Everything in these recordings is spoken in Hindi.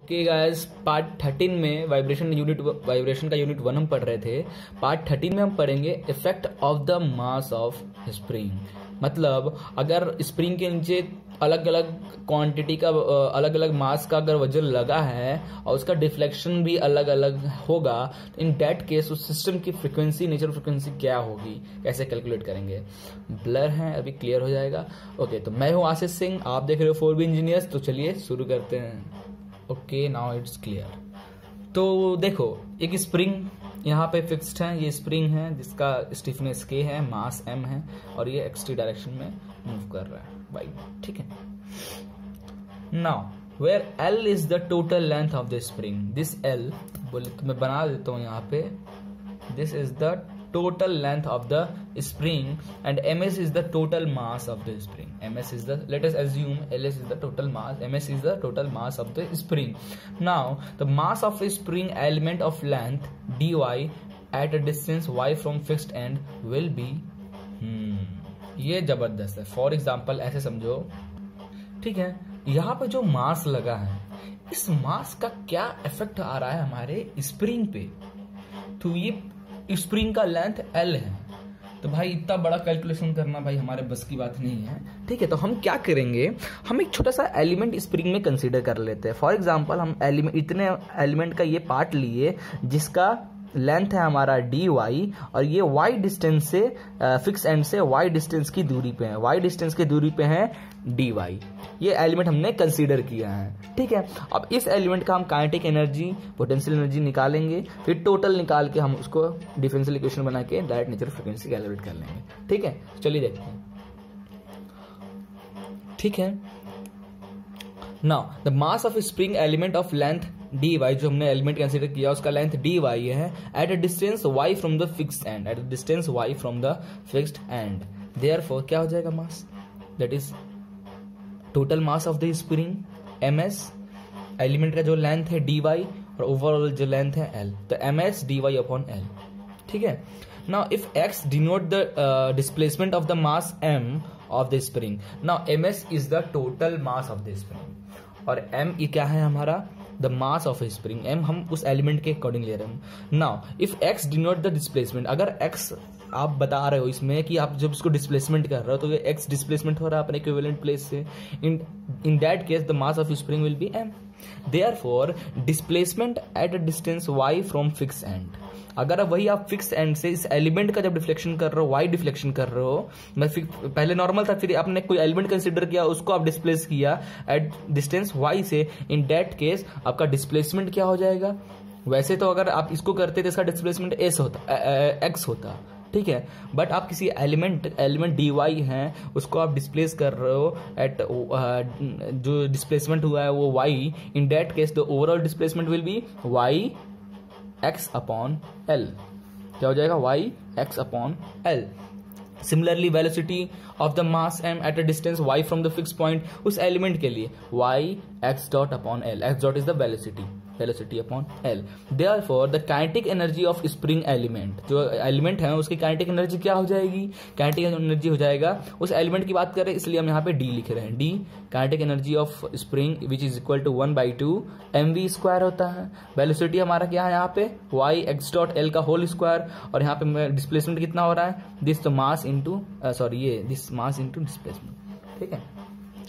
ओके गाइस, पार्ट 13 में वाइब्रेशन का यूनिट 1 हम पढ़ रहे थे। पार्ट 13 में हम पढ़ेंगे effect of the mass of spring. मतलब अगर स्प्रिंग के नीचे अलग अलग क्वांटिटी का अलग अलग मास का अगर वजन लगा है और उसका डिफ्लेक्शन भी अलग अलग होगा, तो इन दैट केस उस सिस्टम की फ्रीक्वेंसी, नेचुरल फ्रीक्वेंसी क्या होगी, कैसे कैलकुलेट करेंगे। ब्लर है, अभी क्लियर हो जाएगा। ओके, तो मैं हूं आशीष सिंह, आप देख रहे हो 4B इंजीनियर्स। तो चलिए शुरू करते हैं। Okay, now it's clear. तो देखो, एक स्प्रिंग यहाँ पे फिक्स्ड है, ये स्प्रिंग है जिसका स्टिफनेस K है, मास M है और ये XT डायरेक्शन में मूव कर रहा है वाई, ठीक है। Now where L is the total length of the spring, this L बोले तो मैं बना देता हूँ यहाँ पे, this is the total length of the spring and ms is the total mass of the spring. Ms is the, let us assume ls is the total mass, ms is the total mass of the spring. Now the mass of a spring element of length dy at a distance y from fixed end will be ये जबरदस्त है। फॉर एग्जाम्पल ऐसे समझो, ठीक है, यहाँ पे जो मास लगा है, इस मास का क्या इफेक्ट आ रहा है हमारे स्प्रिंग पे। तो ये स्प्रिंग का लेंथ L है, तो भाई इतना बड़ा कैलकुलेशन करना भाई हमारे बस की बात नहीं है, ठीक है। तो हम क्या करेंगे, हम एक छोटा सा एलिमेंट स्प्रिंग में कंसीडर कर लेते हैं। फॉर एग्जांपल हम इतने एलिमेंट का ये पार्ट लिए जिसका लेंथ है हमारा dy और ये y डिस्टेंस से फिक्स एंड से y डिस्टेंस की दूरी पे है, y डिस्टेंस की दूरी पे है dy। ये एलिमेंट हमने कंसीडर किया है, ठीक है। अब इस एलिमेंट का हम काइनेटिक एनर्जी, पोटेंशियल एनर्जी निकालेंगे, फिर टोटल निकाल के हम उसको डिफरेंशियल इक्वेशन बना के डायरेक्ट नेचुरल फ्रीक्वेंसी कैलकुलेट कर लेंगे, ठीक है। चलिए देखते हैं, ठीक है। Now the mass of spring element of length dy, जो हमने एलिमेंट कंसीडर किया उसका लेंथ dy है, at a distance y from the fixed end, at a distance y from the fixed end. Therefore क्या हो जाएगा mass, that is total mass of the spring ms, element का जो लेंथ है dy और ओवरऑल जो लेंथ है l, तो ms dy अपॉन l, ठीक है। Now if x denote the displacement of the mass m of the spring, now ms is the total mass of the spring और m ये क्या है हमारा, the mass of A spring. m हम उस एलिमेंट के अकॉर्डिंग ले रहे हैं। Now if x denote the displacement, अगर x आप बता रहे हो इसमें कि आप जब इसको डिस्प्लेसमेंट कर रहे हो तो ये x डिस्प्लेसमेंट हो रहा है अपने इक्विवेलेंट प्लेस से, in that case the mass of spring will be m। Therefore displacement eight a distance y from fix and, अगर वही आप फिक्स एंड से इस एलिमेंट का जब डिफ्लेक्शन कर रहे हो, y डिफ्लेक्शन कर रहे हो, मैं पहले नॉर्मल था, फिर आपने कोई एलिमेंट कंसीडर किया, उसको आप डिस्प्लेस किया एट डिस्टेंस y से, इन दैट केस आपका डिस्प्लेसमेंट क्या हो जाएगा। वैसे तो अगर आप इसको करते तो इसका डिस्प्लेसमेंट x होता, ठीक है, बट आप किसी एलिमेंट dy है उसको आप डिस्प्लेस कर रहे हो एट जो डिस्प्लेसमेंट हुआ है वो y, in that case the overall displacement will be y x upon l। क्या हो जाएगा, y x upon l। Similarly velocity of the mass m eight a distance y from the fix point, उस एलिमेंट के लिए y x dot upon l, x dot is the velocity upon l। Therefore the kinetic energy of spring element, जो एलिमेंट है उसकी काइनेटिक एनर्जी क्या हो जाएगी, काइनेटिक एनर्जी हो जाएगा, उस एलिमेंट की बात कर रहे हैं इसलिए हम यहाँ पे d लिख रहे हैं, d kinetic energy of spring which is equal to 1/2 mv square होता है। वेलोसिटी हमारा क्या है यहाँ पे, y x डॉट l का होल स्क्वायर, और यहाँ पे डिस्प्लेसमेंट कितना हो रहा है, this mass into this mass into displacement, ठीक है।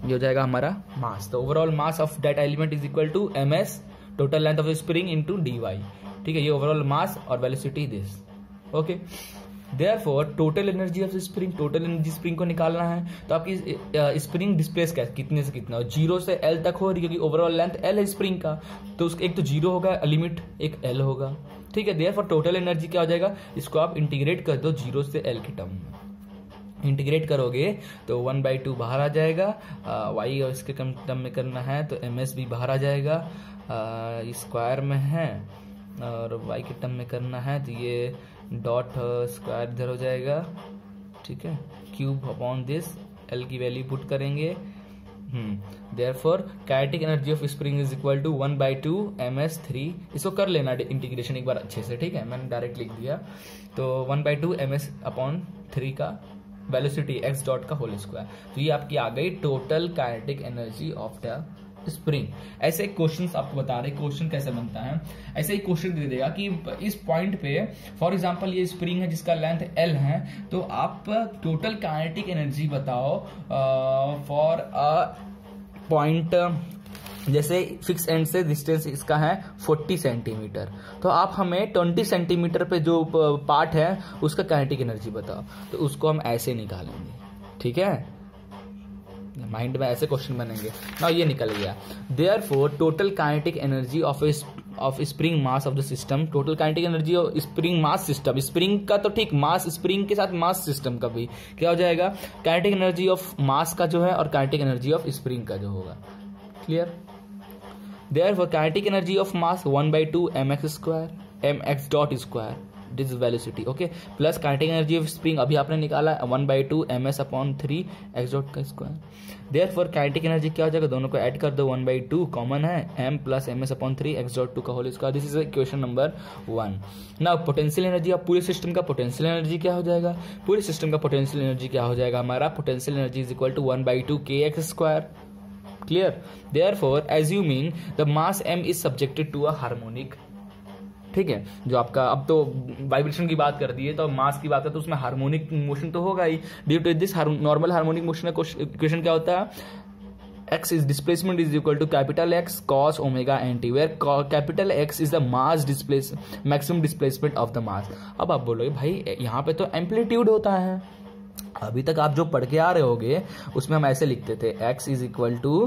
ये हो जाएगा हमारा मास। तो overall mass of that element is equal to ms total length of spring into dy, ठीक है। ये ओवरऑल मास और velocity this, okay. Therefore total energy of spring, total energy spring को निकालना है, तो आपकी स्प्रिंग डिस्प्लेस कितने से कितना हो, 0 से l तक हो रही है, क्योंकि ओवरऑल लेंथ l है स्प्रिंग का, तो उसका एक तो 0 होगा लिमिट, एक l होगा, ठीक है। देयरफॉर टोटल एनर्जी क्या हो जाएगा, इसको आप इंटीग्रेट कर दो 0 से l के टर्म में, इंटीग्रेट करोगे तो 1/2 बाहर आ जाएगा, y और इसके टर्म में करना है तो ms भी बाहर आ जाएगा, स्क्वायर में है, और y के टर्म में करना है तो ये डॉट स्क्वायर इधर हो जाएगा, ठीक है, क्यूब अपॉन दिस, l की वैल्यू पुट करेंगे। Therefore kinetic energy of spring is equal to 1/2 ms3, इसको कर लेना इंटीग्रेशन एक बार अच्छे से, ठीक है, मैंने डायरेक्ट लिख दिया, तो 1/2 ms अपॉन 3 का वेलोसिटी x डॉट का होल स्क्वायर। तो ये आपकी आ गई total kinetic energy of the spring. ऐसे एक क्वेश्चन आपको बता रहे, क्वेश्चन कैसे बनता है, ऐसे एक क्वेश्चन दे देगा कि इस पॉइंट पे फॉर एग्जांपल ये स्प्रिंग है जिसका लेंथ L है, तो आप टोटल काइनेटिक एनर्जी बताओ फॉर अ पॉइंट, जैसे फिक्स एंड से डिस्टेंस इसका है 40 सेंटीमीटर, तो आप हमें 20 सेंटीमीटर पे जो पार्ट है उसका काइनेटिक एनर्जी बताओ। तो उसको हम ऐसे निकालेंगे, ठीक है, माइंड में ऐसे क्वेश्चन बनेंगे ना। ये निकल गया। Therefore total kinetic energy of spring mass of the system, total kinetic energy of spring mass system, spring का तो ठीक, मास स्प्रिंग के साथ मास सिस्टम का भी क्या हो जाएगा, काइनेटिक एनर्जी ऑफ मास का जो है और काइनेटिक एनर्जी ऑफ स्प्रिंग का जो होगा। Clear. Therefore, kinetic energy of mass 1/2 mx square mx dot square, this is velocity, okay, plus kinetic energy of spring अभी आपने निकाला 1/2 ms upon 3 x dot का square। Therefore, kinetic energy क्या हो जाएगा, दोनों को ऐड कर दो, 1/2 कॉमन है, m plus ms upon 3 x dot 2 का whole square. This is equation number 1। Now potential energy, अब पूरे सिस्टम का पोटेंशियल एनर्जी क्या हो जाएगा, पूरे सिस्टम का पोटेंशियल एनर्जी क्या हो जाएगा हमारा, potential energy is equal to 1/2 kx square. Clear. Therefore, assuming the mass m is subjected to a harmonic, ठीक है, जो आपका अब तो वाइब्रेशन की बात कर दी है तो मास की बात है तो उसमें हार्मोनिक मोशन तो होगा ही। Due to this normal harmonic motion का इक्वेशन क्या होता है, x is displacement is equal to capital X cos omega n t, where capital X is the mass maximum displacement of the mass। अब आप बोलोगे भाई यहाँ पे तो एम्पलीट्यूड होता है, अभी तक आप जो पढ़ के आ रहे होगे उसमें हम ऐसे लिखते थे x is equal to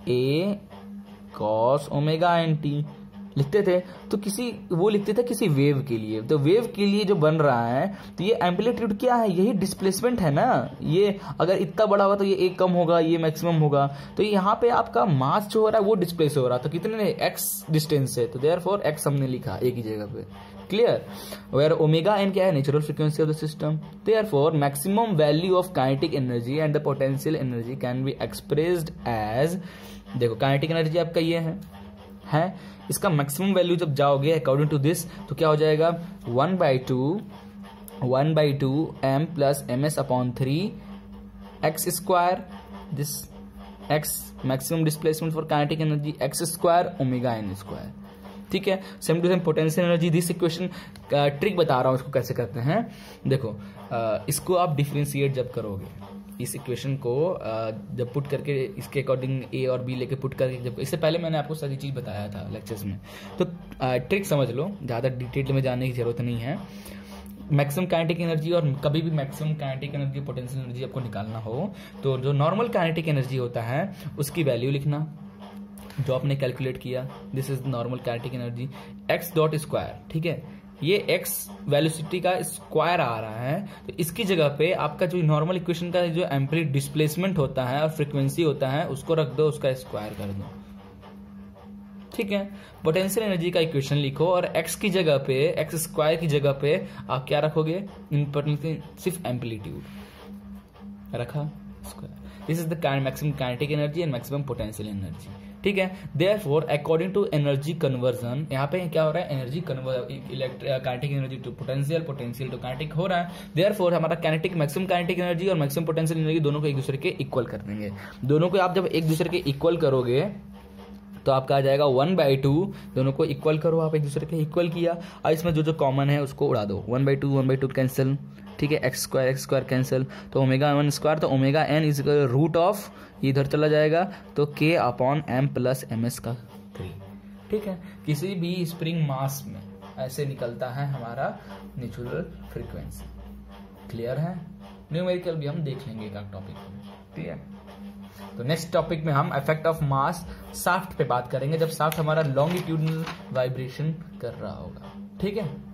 a cos omega n t लिखते थे, तो किसी वो लिखते थे किसी वेव के लिए, तो वेव के लिए जो बन रहा है तो ये एम्पलीट्यूड क्या है, यही डिस्प्लेसमेंट है ना। ये अगर इतना बड़ा होगा तो ये एक कम होगा, ये मैक्सिमम होगा, तो यहाँ पे आपका मास जो हो रहा है वो डिस्प्लेस हो रहा है, तो कितने x डिस्टेंस है, तो देयरफॉर x हमने लिखा एक ही जगह पे। क्लियर। वेयर ओमेगा एन क्या है, natural frequency of the system. Therefore maximum value of kinetic energy and the potential energy can be expressed as, देखो काइनेटिक एनर्जी आपका ये है, इसका मैक्सिमम वैल्यू जब जाओगे अकॉर्डिंग टू दिस तो क्या हो जाएगा, 1/2 m plus ms upon 3 x square, this x maximum displacement for kinetic energy x square omega n square. ठीक है, same to same potential energy. This equation का ट्रिक बता रहा हूं इसको कैसे करते हैं। देखो इसको आप डिफरेंशिएट जब करोगे, इस इक्वेशन को जब पुट करके इसके अकॉर्डिंग ए और बी लेके पुट करके, जब इससे पहले मैंने आपको सारी चीज बताया था लेक्चर्स में, तो ट्रिक समझ लो, ज्यादा डिटेल में जाने की जरूरत नहीं है। मैक्सिमम काइनेटिक एनर्जी और कभी भी maximum kinetic energy potential energy आपको निकालना हो तो जो नॉर्मल काइनेटिक एनर्जी होता है उसकी वैल्यू लिखना जो आपने कैलकुलेट किया, this is normal kinetic energy x dot square. ठीक है, ये x वेलोसिटी का स्क्वायर आ रहा है, तो इसकी जगह पे आपका जो नॉर्मल इक्वेशन का जो एम्पलीट्यूड डिस्प्लेसमेंट होता है और फ्रीक्वेंसी होता है उसको रख दो, उसका स्क्वायर कर दो। ठीक है, पोटेंशियल एनर्जी का इक्वेशन लिखो और x की जगह पे, x स्क्वायर की जगह पे आप क्या रखोगे, सिर्फ एम्पलीट्यूड रखा square. This is the maximum kinetic energy and maximum potential energy. ठीक है, therefore according to energy conversion, यहाँ पे क्या हो रहा है, energy kinetic energy to potential, potential to kinetic हो रहा है। देयरफॉर हमारा काइनेटिक मैक्सिमम काइनेटिक एनर्जी और मैक्सिमम पोटेंशियल एनर्जी दोनों को एक दूसरे के इक्वल कर देंगे। दोनों को आप जब एक दूसरे के इक्वल करोगे तो आपका आ जाएगा 1/2, दोनों को इक्वल करो, आप एक दूसरे के इक्वल किया और इसमें जो जो कॉमन है उसको उड़ा दो, 1/2 कैंसिल। ठीक है, x स्क्वायर कैंसिल, तो ओमेगा n स्क्वायर, तो omega n is root of, इधर चला जाएगा तो k upon m plus ms का 3। ठीक है, किसी भी स्प्रिंग मास में ऐसे निकलता है हमारा नेचुरल फ्रीक्वेंसी। क्लियर है, न्यूमेरिकल भी हम देख लेंगे एक टॉपिक में। ठीक है, तो नेक्स्ट टॉपिक में हम इफेक्ट ऑफ मास शाफ्ट पे बात करेंगे, जब शाफ्ट हमारा लॉन्गिट्यूडनल वाइब्रेशन कर रहा होगा। ठीक है।